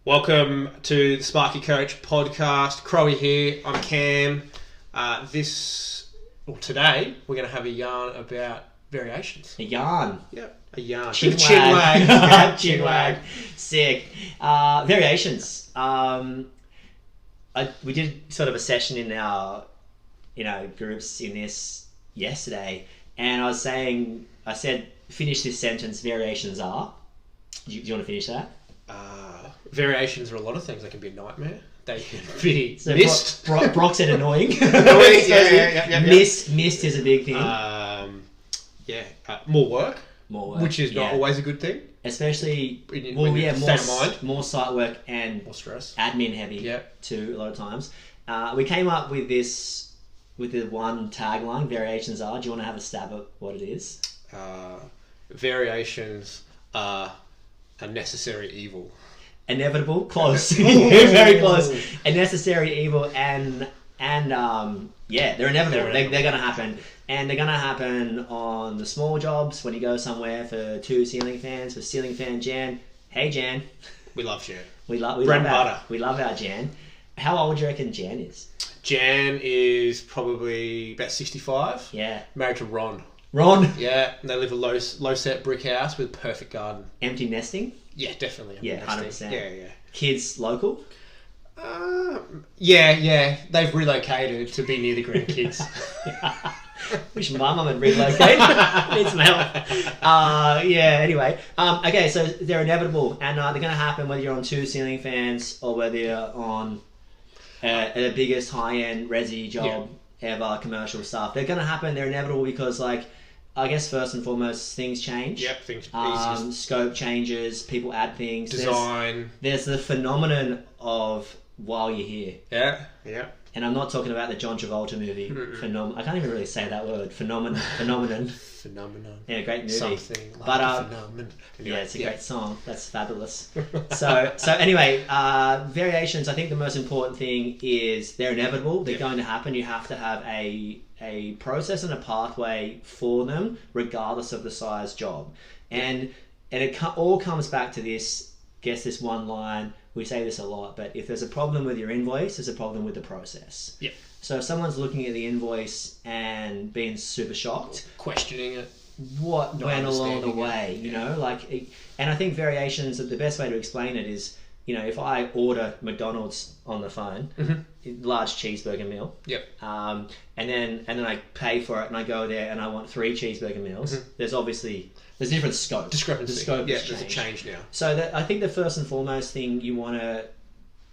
Welcome to the Sparky Coach podcast. Crowie here. I'm Cam. Today we're going to have a yarn about variations. A yarn. Yep, a yarn. Chin wag. Yeah, Chin wag. Sick. Variations. We did sort of a session in our, groups in this yesterday, and I said, finish this sentence. Variations are. Do you want to finish that? Variations are a lot of things. They can be a nightmare. They can be so missed. Brock said annoying. Yeah. Missed is a big thing. More work. More work. Which is not always a good thing. Especially, more site work and more stress. Admin heavy too, a lot of times. We came up with this, with the one tagline, variations are. Do you want to have a stab at what it is? Variations are a necessary evil. Inevitable, close, very close. A necessary evil, and they're inevitable. They're going to happen, and they're going to happen on the small jobs when you go somewhere for 2 ceiling fans. For ceiling fan Jan, hey Jan, we love Jan. We love butter. We love our Jan. How old do you reckon Jan is? Jan is probably about 65. Yeah. Married to Ron. Yeah, and they live a low set brick house with a perfect garden. Empty nesting? Yeah, definitely. Yeah, 100%. Yeah. Kids local? Yeah. They've relocated to be near the grandkids. Wish my mum had relocated. Need some help. Anyway. Okay, so they're inevitable, and they're going to happen whether you're on 2 ceiling fans or whether you're on the biggest high-end resi job ever, commercial stuff. They're going to happen. They're inevitable because, I guess first and foremost, things change. Yep, things scope changes, people add things. Design. There's the phenomenon of while you're here. Yeah. And I'm not talking about the John Travolta movie. I can't even really say that word. Phenomenon. Yeah, great movie. Something like phenomenon. Anyway, it's a great song. That's fabulous. So anyway, variations. I think the most important thing is they're inevitable. They're going to happen. You have to have a process and a pathway for them, regardless of the size job. And it all comes back to this. Guess this one line. We say this a lot, but if there's a problem with your invoice, there's a problem with the process. Yeah. So if someone's looking at the invoice and being super shocked, questioning it, what went along the way, and I think variations, the best way to explain it is, if I order McDonald's on the phone, large cheeseburger meal, and then I pay for it and I go there and I want 3 cheeseburger meals, there's different scope. Discrepancy. The scope there's a change now. So I think the first and foremost thing you want to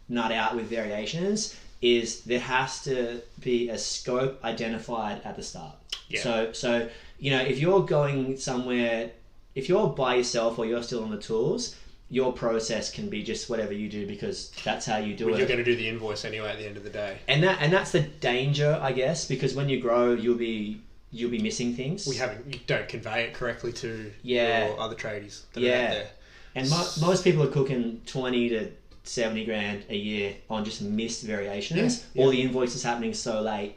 nut out with variations is there has to be a scope identified at the start. Yeah. So if you're going somewhere, if you're by yourself or you're still on the tools, your process can be just whatever you do because that's how you do it. You're going to do the invoice anyway at the end of the day. And that's the danger, I guess, because when you grow, you'll be missing things. You don't convey it correctly to your other tradies that are out there. And most people are cooking 20 to 70 grand a year on just missed variations. All the invoices happening so late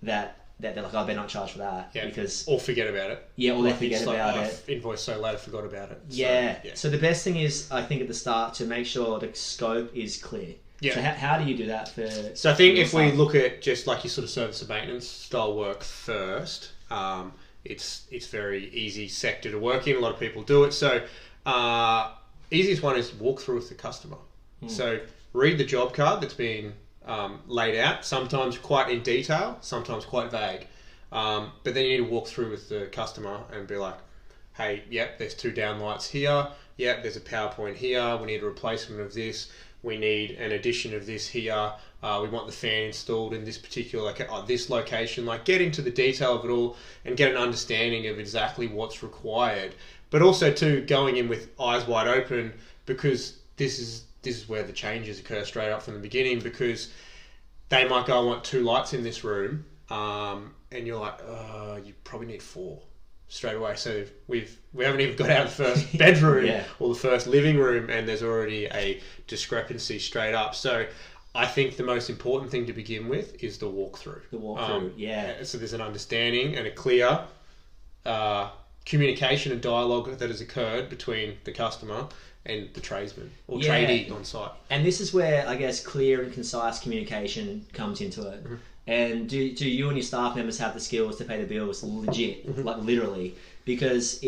that they're like, I better not charge for that. Yeah. Or forget about it. Yeah, or they forget about it. Invoice so late I forgot about it. So the best thing is, I think, at the start to make sure the scope is clear. Yeah. So how do you do that for... So I think if we look at just like your sort of service and maintenance style work first, it's very easy sector to work in. A lot of people do it. So easiest one is walk through with the customer. So read the job card that's been laid out, sometimes quite in detail, sometimes quite vague. But then you need to walk through with the customer and be like, hey, there's 2 downlights here. There's a PowerPoint here. We need a replacement of this. We need an addition of this here. We want the fan installed in this particular this location. Get into the detail of it all and get an understanding of exactly what's required. But also too, going in with eyes wide open, because this is where the changes occur straight up from the beginning, because they might go, I want 2 lights in this room, and you're like, you probably need 4 straight away. So we haven't even got out of the first bedroom or the first living room, and there's already a discrepancy straight up. So I think the most important thing to begin with is the walkthrough. So there's an understanding and a clear communication and dialogue that has occurred between the customer and the tradesman or tradie on site. And this is where I guess clear and concise communication comes into it. And do you and your staff members have the skills to pay the bills legit, like literally? Because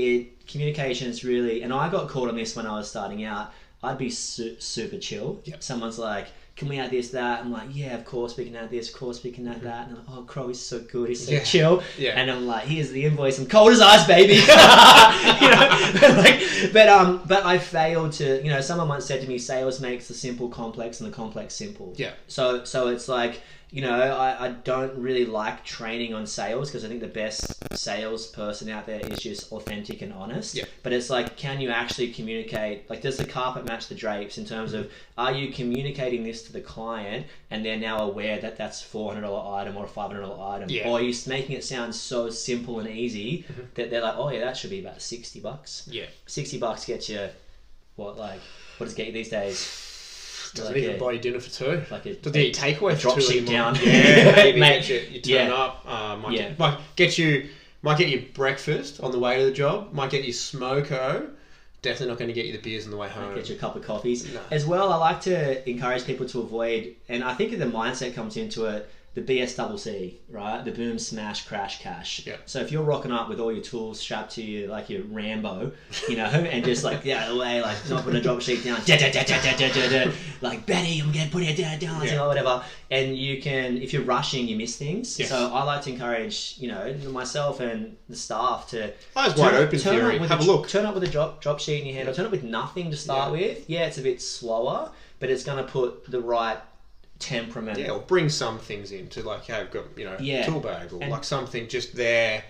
communication is really, and I got caught on this when I was starting out. I'd be super chill. Someone's like, can we add this, that? I'm like, yeah, of course we can add this, of course we can add that. And I'm like, oh, Crowie's so good, he's so chill. And I'm like, here's the invoice, I'm cold as ice, baby. But I failed to, someone once said to me, sales makes the simple complex and the complex simple. So it's like, I don't really like training on sales because I think the best salesperson out there is just authentic and honest. But it's like, can you actually communicate? Like, does the carpet match the drapes in terms of, are you communicating this to the client and they're now aware that that's a $400 item or a $500 item? Or are you making it sound so simple and easy that they're like, oh yeah, that should be about $60. $60 gets you, what does it get you these days? Doesn't even buy you dinner for two. Doesn't eat takeaway for drop two sheet down. Maybe Mate, you turn up. Might get you breakfast on the way to the job. Might get you smoko. Definitely not going to get you the beers on the way home. Get you a couple of coffees. No. As well, I like to encourage people to avoid, and I think the mindset comes into it, the BSCC, right? The boom, smash, crash, cash. So if you're rocking up with all your tools strapped to you like your Rambo, and just like away, like not putting a drop sheet down, like Betty, I'm gonna put it down, whatever. And you can, if you're rushing, you miss things. So I like to encourage, myself and the staff to eyes wide open theory. Have a look. Turn up with a drop sheet in your hand, or turn up with nothing to start with. Yeah, it's a bit slower, but it's gonna put the right temperament. Or bring some things in to like have got tool bag or like something just there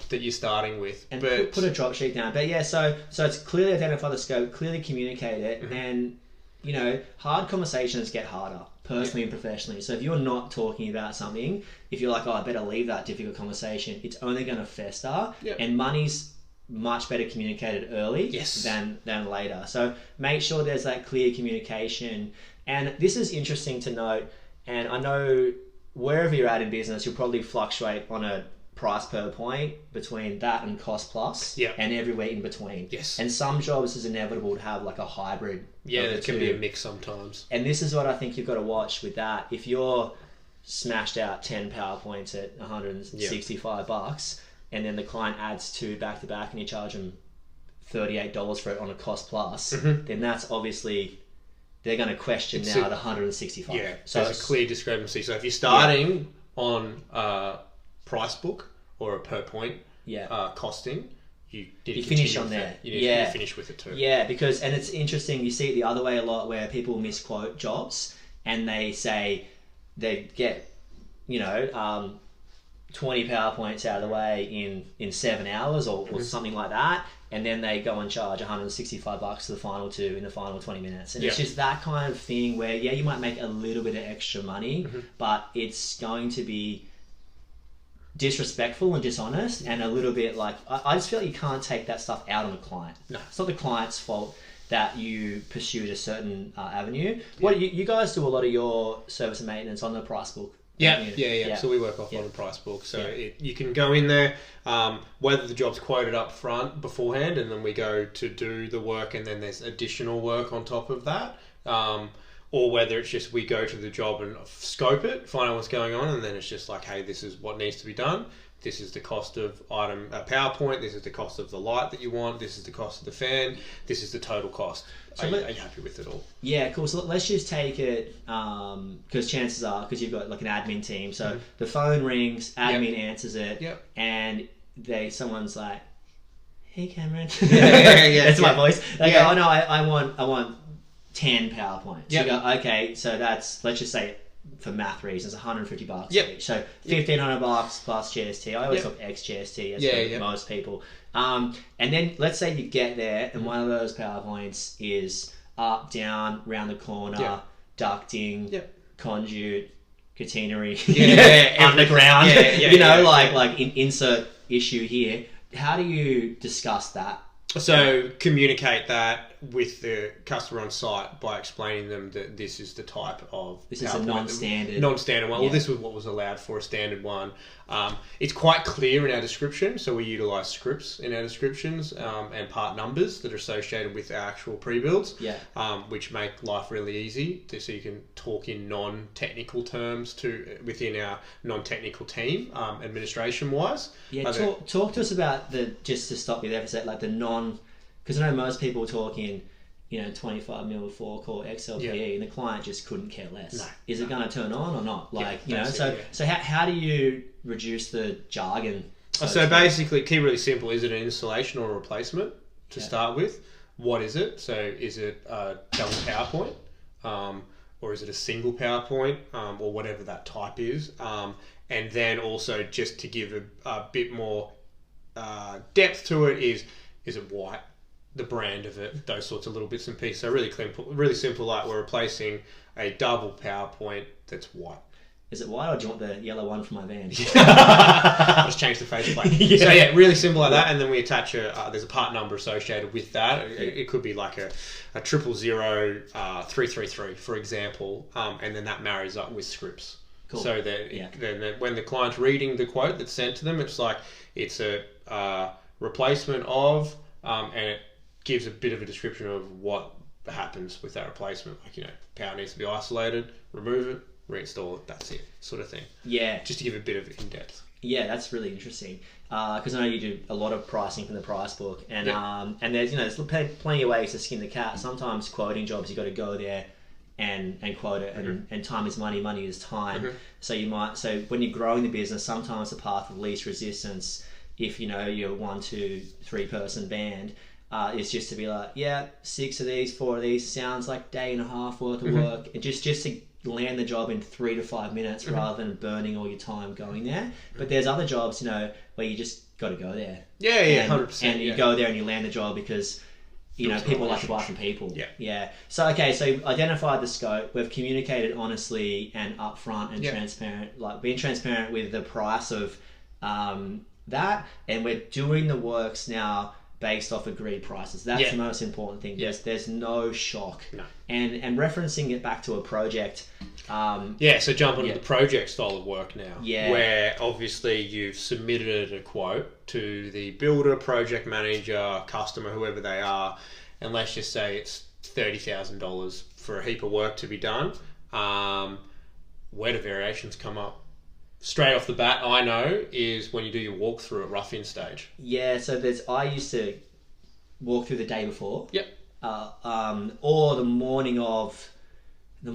that you're starting with. And put a drop sheet down. But so it's clearly identify the scope, clearly communicate it, and hard conversations get harder, personally and professionally. So if you're not talking about something, if you're like, oh, I better leave that difficult conversation, it's only going to fester. And money's much better communicated early than later. So make sure there's that clear communication. And this is interesting to note, and I know wherever you're at in business, you'll probably fluctuate on a price per point between that and cost plus, and everywhere in between. And some jobs is inevitable to have like a hybrid. It can be a mix sometimes. And this is what I think you've got to watch with that. If you're smashed out 10 PowerPoints at $165, and then the client adds 2 back to back, and you charge them $38 for it on a cost plus, then that's obviously, they're going to question the 165. So there's a clear discrepancy. So if you're starting on a price book or a per point costing, you finish on there. You need to finish with it too. Because, and it's interesting, you see it the other way a lot where people misquote jobs and they say they get 20 PowerPoints out of the way in 7 hours or something like that, and then they go and charge $165 to the final 2 in the final 20 minutes. And it's just that kind of thing where, you might make a little bit of extra money, but it's going to be disrespectful and dishonest and a little bit like, I just feel like you can't take that stuff out on the client. It's not the client's fault that you pursued a certain avenue. What you guys do a lot of your service and maintenance on the price book. Yeah. So we work off on the price book. So you can go in there, whether the job's quoted up front beforehand and then we go to do the work and then there's additional work on top of that, or whether it's just we go to the job and scope it, find out what's going on, and then it's just like, hey, this is what needs to be done. This is the cost of item PowerPoint. This is the cost of the light that you want. This is the cost of the fan. This is the total cost. So are you happy with it all? Yeah, cool. So let's just take it, because chances are, because you've got like an admin team, so the phone rings, admin answers it, and someone's like, "Hey, Cameron," that's my voice. They go, "Oh no, I want 10 PowerPoints." You go, "Okay, so that's, let's just say, for math reasons, $150 each. So $1,500 plus GST. I always talk X GST as for most people. And then let's say you get there and one of those PowerPoints is up, down, round the corner, ducting, conduit, catenary, underground. Like insert issue here. How do you discuss that? So communicate that with the customer on site by explaining them that this is the type of This is a non-standard one. Well, this was what was allowed for a standard one. It's quite clear in our description, so we utilise scripts in our descriptions and part numbers that are associated with our actual pre-builds, which make life really easy, so you can talk in non-technical terms within our non-technical team, administration-wise. Yeah, talk to us about just to stop you there for a sec, like the because I know most people talk in, 25 mil 4-core XLPE, and the client just couldn't care less. No, is it going to turn on or not? So so how do you reduce the jargon? So basically, keep it really simple. Is it an installation or a replacement to start with? What is it? So is it a double PowerPoint, or is it a single PowerPoint, or whatever that type is? And then also just to give a bit more depth to it, is it white? The brand of it, those sorts of little bits and pieces. So really simple, like we're replacing a double PowerPoint that's white. Is it white, or do you want the yellow one for my van? Just change the faceplate. So yeah, really simple like that, and then we attach there's a part number associated with that. It could be like a 000-333, for example, and then that marries up with scripts. Cool. So that when the client's reading the quote that's sent to them, it's like it's a replacement of, and it gives a bit of a description of what happens with that replacement. Like, power needs to be isolated, remove it, reinstall it, that's it, sort of thing. Yeah. Just to give a bit of in-depth. Yeah, that's really interesting. Because I know you do a lot of pricing from the price book, and there's there's plenty of ways to skin the cat. Sometimes quoting jobs, you got to go there and quote it, and time is money, money is time. So when you're growing the business, sometimes the path of least resistance, if you're 1, 2, 3 person band, is just to be like, 6 of these, 4 of these, sounds like day and a half worth of work, and just to land the job in 3 to 5 minutes rather than burning all your time going there. But there's other jobs, where you just got to go there. 100%. And you go there and you land the job because people like to buy from people. So so you've identified the scope. We've communicated honestly and upfront and transparent, like being transparent with the price of that, and we're doing the works now based off agreed prices. That's the most important thing. There's no shock. No. And referencing it back to a project. So jump onto the project style of work now. Where obviously you've submitted a quote to the builder, project manager, customer, whoever they are, and let's just say it's $30,000 for a heap of work to be done. Where do variations come up? Straight off the bat, I know, is when you do your walkthrough at rough-in stage. So I used to walk through the day before. Or the morning of. I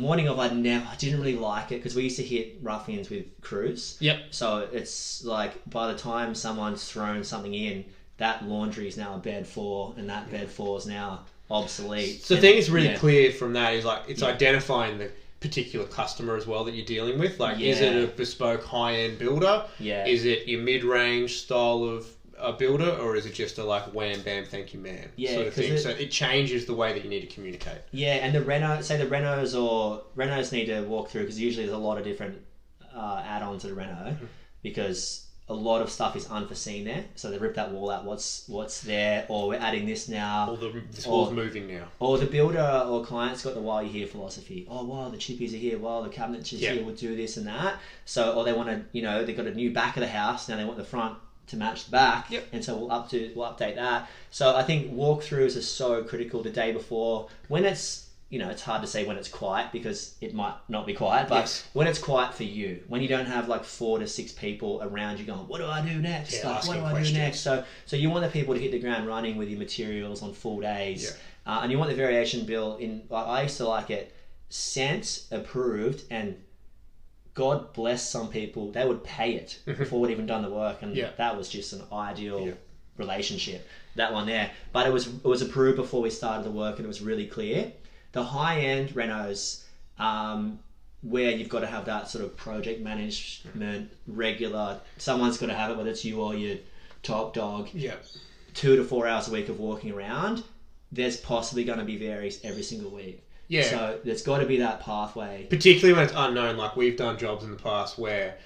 didn't really like it because we used to hit rough-ins with crews. So it's like by the time someone's thrown something in, that laundry is now a bed 4, and that bed 4 is now obsolete. So the thing is really clear from that is like it's identifying the particular customer as well that you're dealing with. Like, is it a bespoke high-end builder? Is it your mid-range style of a builder, or is it just a like wham bam thank you ma'am sort of thing? So it changes the way that you need to communicate. And the Renos need to walk through, because usually there's a lot of different add-ons to the Reno, because a lot of stuff is unforeseen there. So they rip that wall out. What's there? Or we're adding this now. Or this wall's moving now. Or the builder or client's got the while you're here philosophy. Oh, while the chippies are here, while the cabinets are here, we'll do this and that. So, or they want to, they've got a new back of the house. Now they want the front to match the back. And so we'll update that. So I think walkthroughs are so critical the day before. When it's, it's hard to say when it's quiet, because it might not be quiet, but when it's quiet for you, when you don't have like 4 to 6 people around you going, what do I do next? What do I do next? So you want the people to hit the ground running with your materials on full days. And you want the variation bill in, I used to like it, sent, approved, and God bless some people, they would pay it before we'd even done the work. And that was just an ideal relationship, that one there. But it was approved before we started the work, and it was really clear. The high-end renos, where you've got to have that sort of project management, regular, someone's got to have it, whether it's you or your top dog, 2 to 4 hours a week of walking around, there's possibly going to be varies every single week. So there's got to be that pathway. Particularly when it's unknown, like we've done jobs in the past where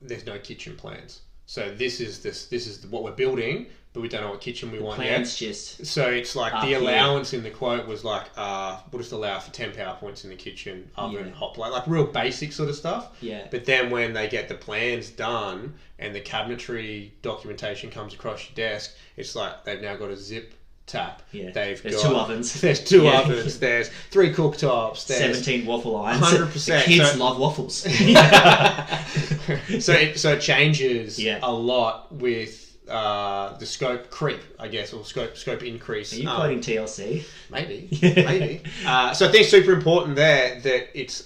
there's no kitchen plans. So this is what we're building, but we don't know what kitchen we want Plans yet. just So it's like the here. allowance in the quote was like, we'll just allow for 10 power points in the kitchen, oven, hot plate, like real basic sort of stuff. Yeah. But then when they get the plans done and the cabinetry documentation comes across your desk, it's like they've now got a zip tap. Yeah. There's 2 ovens. There's 2 ovens. There's 3 cooktops. There's 17 waffle irons. 100%. The kids love waffles. So it changes Yeah. a lot with the scope creep, I guess, or scope increase. Are you quoting TLC? Maybe. So I think it's super important there that it's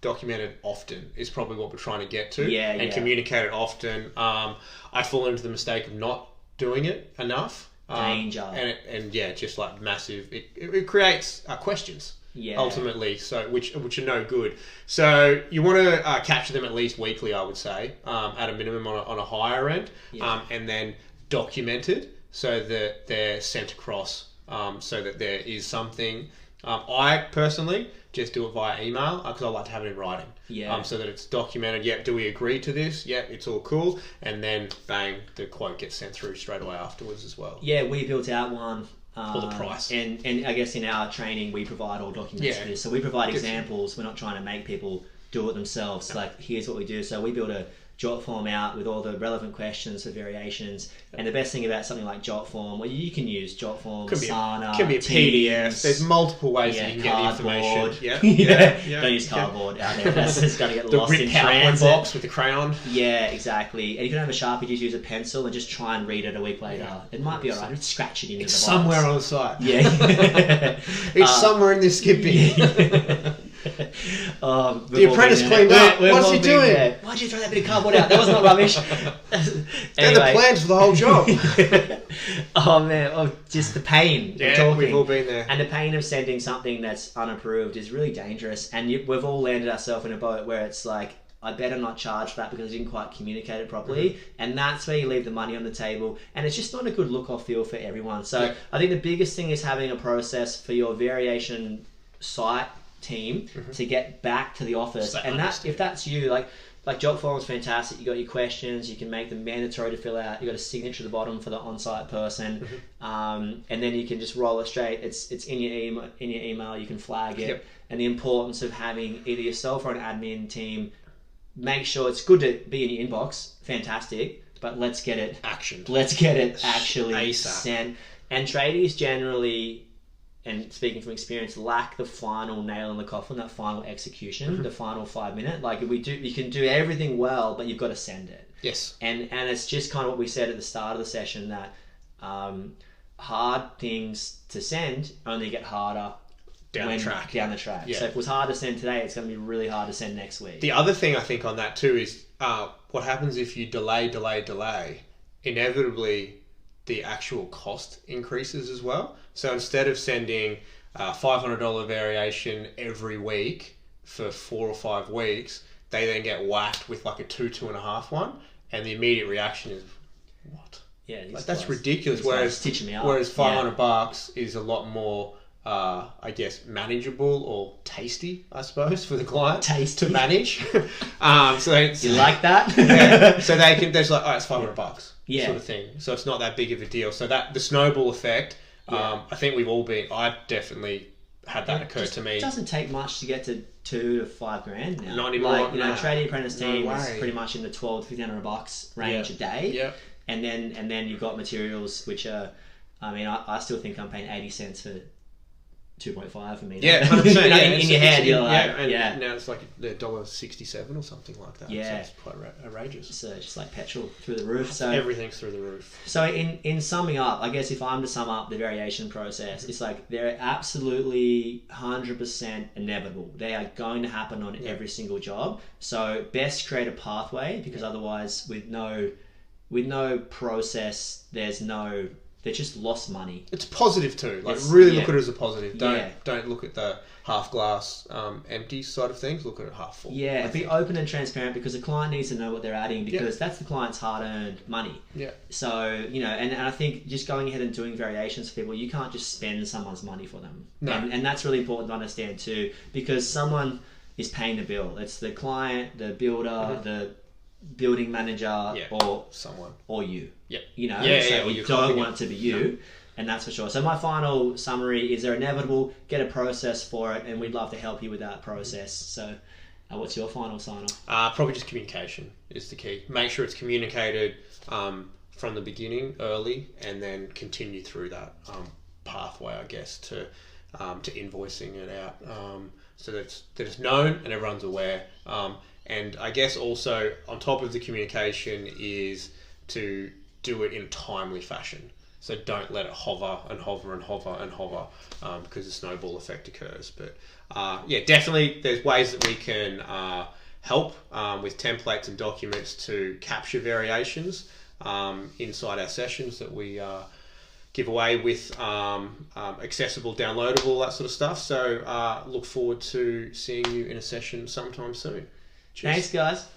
documented often is probably what we're trying to get to. And communicated often. I fall into the mistake of not doing it enough. Danger. And just like massive, it creates questions. Ultimately, so which are no good. So you want to capture them at least weekly, I would say, at a minimum on a higher end, and then documented so that they're sent across, so that there is something. I personally just do it via email because I like to have it in writing. So that it's documented. Yep, do we agree to this? Yep, it's all cool. And then bang, the quote gets sent through straight away afterwards as well. Yeah, we built out one. For the price. And I guess in our training we provide all documents for this. So we provide examples. We're not trying to make people do it themselves. Like, here's what we do. So we build a jot form out with all the relevant questions for variations. And the best thing about something like jot form, well, you can use jot form, Asana, can be a PDF. There's multiple ways that you can cardboard. Get the information. Don't use cardboard out there. That's just going to get lost in PowerPoint transit. box with the crayon. Yeah, exactly. And if you don't have a Sharpie, just use a pencil and just try and read it a week later. It might be alright. Just scratch it into the box. Somewhere on the site. Yeah. It's somewhere in this skipping. The apprentice cleaned up. What's he doing? Why'd you throw that bit of cardboard out? That was not rubbish. They're the plans for the whole job. Oh man, just the pain of talking. We've all been there. And the pain of sending something that's unapproved is really dangerous. And we've all landed ourselves in a boat where it's like, I better not charge for that because I didn't quite communicate it properly. And that's where you leave the money on the table. And it's just not a good look or feel for everyone. So I think the biggest thing is having a process for your variation site team to get back to the office. And that, if that's you, like job form is fantastic. You got your questions, you can make them mandatory to fill out. You got a signature at the bottom for the on-site person, and then you can just roll it straight. It's in your email. You can flag it, and the importance of having either yourself or an admin team make sure it's good to be in your inbox. Fantastic, but let's get it actioned. Let's get it actually ASAP. sent. And tradies generally, and speaking from experience, lack the final nail in the coffin, that final execution, the final 5 minute. Like you can do everything well, but you've got to send it. Yes. And it's just kind of what we said at the start of the session, that hard things to send only get harder down the track. Yeah. So if it was hard to send today, it's going to be really hard to send next week. The other thing I think on that too is what happens if you delay. Inevitably, the actual cost increases as well. So instead of sending $500 variation every week for 4 or 5 weeks, they then get whacked with like a 2.5 one, and the immediate reaction is, what? Yeah, like, that's ridiculous. Whereas $500 is a lot more, I guess, manageable or tasty, I suppose, for the client to manage. So you like that? So they can. There's like, oh, it's $500, sort of thing. So it's not that big of a deal. So that the snowball effect. I think we've all been. I definitely had that occur to me. It doesn't take much to get to $2,000 to $5,000 now. Not anymore. Like, tradie apprentice team is pretty much in the $1,200 to $1,500 range a day. Yeah. And then you've got materials which are, I mean, I still think I'm paying 80 cents for 2.5 for me. Yeah, 100%. In your head, you're like, now it's like $1.67 or something like that. Yeah. So it's quite outrageous. So just like petrol through the roof. So everything's through the roof. So in summing up, I guess if I'm to sum up the variation process, it's like they're absolutely 100% inevitable. They are going to happen on every single job. So best create a pathway, because otherwise with no process, they're just lost money. It's positive too. Like really look at it as a positive. Don't look at the half glass empty side of things. Look at it half full. Yeah, be open and transparent, because the client needs to know what they're adding, because that's the client's hard-earned money. Yeah. So, and I think just going ahead and doing variations for people, you can't just spend someone's money for them. No. And that's really important to understand too, because someone is paying the bill. It's the client, the builder, building manager or someone or you. Yep. You know, Yeah, so yeah, you don't want it to be you. And that's for sure. So my final summary is they're inevitable. Get a process for it, and we'd love to help you with that process. So what's your final sign-off? Probably just communication is the key. Make sure it's communicated from the beginning, early, and then continue through that pathway, I guess, to invoicing it out, so that it's known and everyone's aware. And I guess also on top of the communication is to do it in a timely fashion. So don't let it hover and hover and hover and hover, because the snowball effect occurs. But definitely there's ways that we can help with templates and documents to capture variations inside our sessions that we give away with accessible, downloadable, that sort of stuff. So look forward to seeing you in a session sometime soon. Cheers. Thanks, guys.